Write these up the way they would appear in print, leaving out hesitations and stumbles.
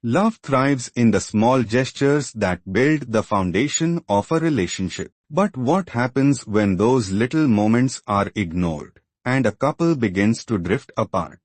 Love thrives in the small gestures that build the foundation of a relationship. But what happens when those little moments are ignored and a couple begins to drift apart?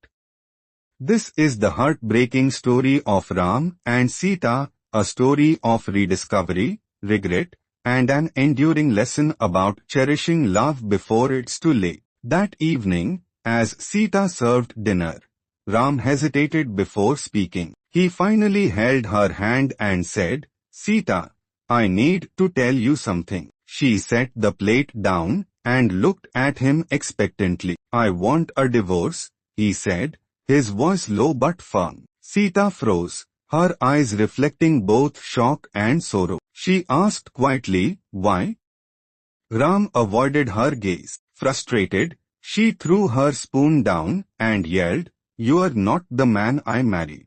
This is the heartbreaking story of Ram and Sita, a story of rediscovery, regret, and an enduring lesson about cherishing love before it's too late. That evening, as Sita served dinner, Ram hesitated before speaking. He finally held her hand and said, "Sita, I need to tell you something." She set the plate down and looked at him expectantly. "I want a divorce," he said, his voice low but firm. Sita froze, her eyes reflecting both shock and sorrow. She asked quietly, "Why?" Ram avoided her gaze. Frustrated, she threw her spoon down and yelled, "You are not the man I married."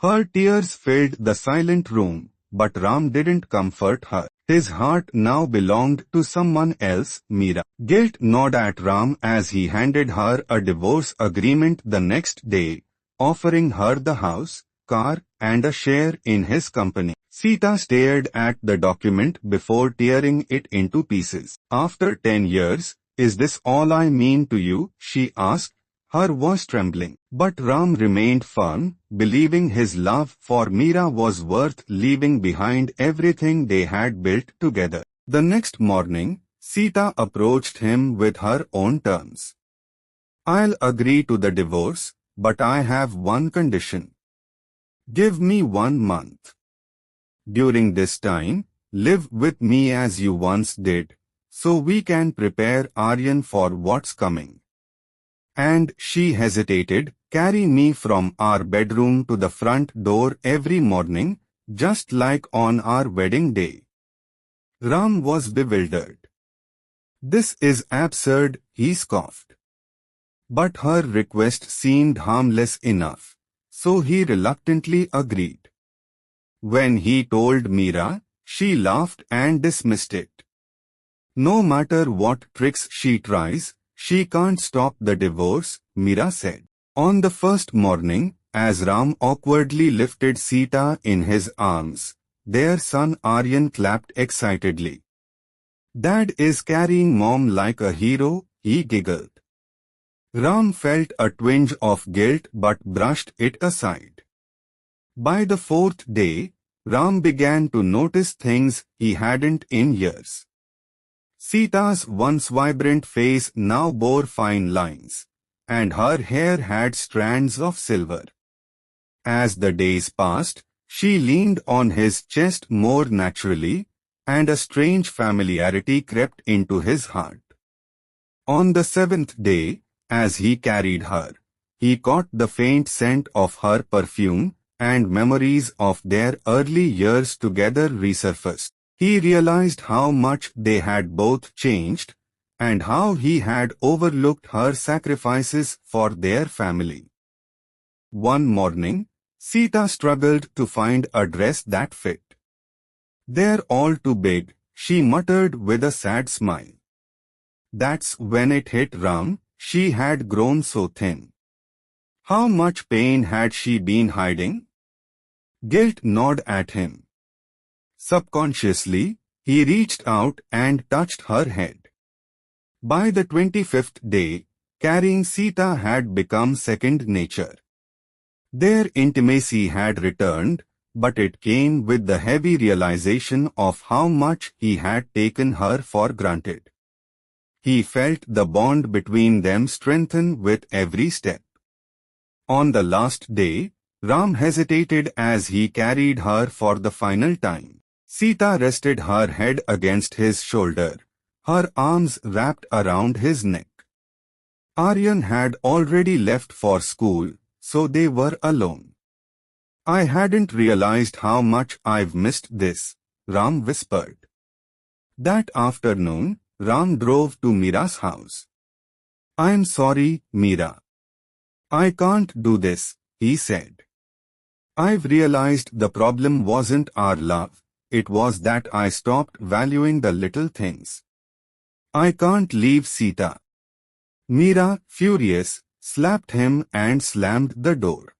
Her tears filled the silent room, but Ram didn't comfort her. His heart now belonged to someone else, Meera. Guilt gnawed at Ram as he handed her a divorce agreement the next day, offering her the house, car, and a share in his company. Sita stared at the document before tearing it into pieces. "After 10 years, is this all I mean to you?" she asked, her voice trembling. But Ram remained firm, believing his love for Meera was worth leaving behind everything they had built together. The next morning, Sita approached him with her own terms. "I'll agree to the divorce, but I have one condition. Give me 1 month. During this time, live with me as you once did, so we can prepare Aryan for what's coming." And she hesitated. "Carry me from our bedroom to the front door every morning, just like on our wedding day." Ram was bewildered. "This is absurd," he scoffed. But her request seemed harmless enough, so he reluctantly agreed. When he told Meera, she laughed and dismissed it. "No matter what tricks she tries, she can't stop the divorce," Meera said. On the first morning, as Ram awkwardly lifted Sita in his arms, their son Aryan clapped excitedly. "Dad is carrying Mom like a hero," he giggled. Ram felt a twinge of guilt but brushed it aside. By the 4th day, Ram began to notice things he hadn't in years. Sita's once vibrant face now bore fine lines, and her hair had strands of silver. As the days passed, she leaned on his chest more naturally, and a strange familiarity crept into his heart. On the 7th day, as he carried her, he caught the faint scent of her perfume, and memories of their early years together resurfaced. He realized how much they had both changed, and how he had overlooked her sacrifices for their family. One morning, Sita struggled to find a dress that fit. "They're all too big," she muttered with a sad smile. That's when it hit Ram, she had grown so thin. How much pain had she been hiding? Guilt gnawed at him. Subconsciously, he reached out and touched her head. By the 25th day, carrying Sita had become second nature. Their intimacy had returned, but it came with the heavy realization of how much he had taken her for granted. He felt the bond between them strengthen with every step. On the last day, Ram hesitated as he carried her for the final time. Sita rested her head against his shoulder, her arms wrapped around his neck. Aryan had already left for school, so they were alone. "I hadn't realized how much I've missed this," Ram whispered. That afternoon, Ram drove to Meera's house. "I'm sorry, Meera. I can't do this," he said. "I've realized the problem wasn't our love. It was that I stopped valuing the little things. I can't leave Sita." Meera, furious, slapped him and slammed the door.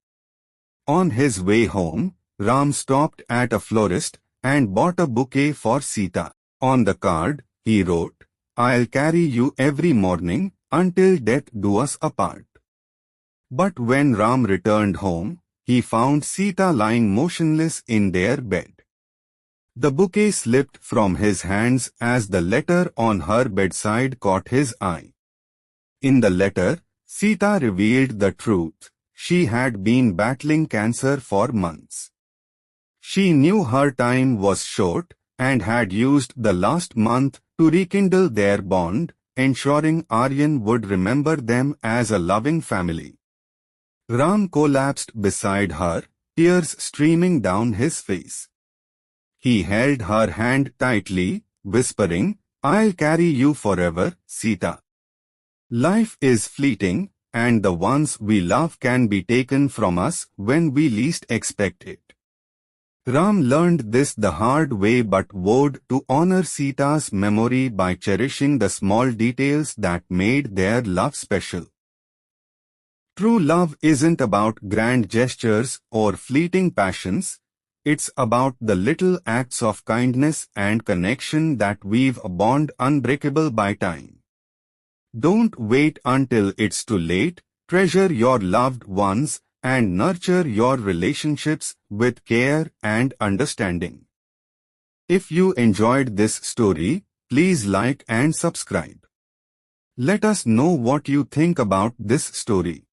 On his way home, Ram stopped at a florist and bought a bouquet for Sita. On the card, he wrote, "I'll carry you every morning until death do us apart." But when Ram returned home, he found Sita lying motionless in their bed. The bouquet slipped from his hands as the letter on her bedside caught his eye. In the letter, Sita revealed the truth. She had been battling cancer for months. She knew her time was short and had used the last month to rekindle their bond, ensuring Aryan would remember them as a loving family. Ram collapsed beside her, tears streaming down his face. He held her hand tightly, whispering, "I'll carry you forever, Sita." Life is fleeting, and the ones we love can be taken from us when we least expect it. Ram learned this the hard way but vowed to honor Sita's memory by cherishing the small details that made their love special. True love isn't about grand gestures or fleeting passions. It's about the little acts of kindness and connection that weave a bond unbreakable by time. Don't wait until it's too late. Treasure your loved ones and nurture your relationships with care and understanding. If you enjoyed this story, please like and subscribe. Let us know what you think about this story.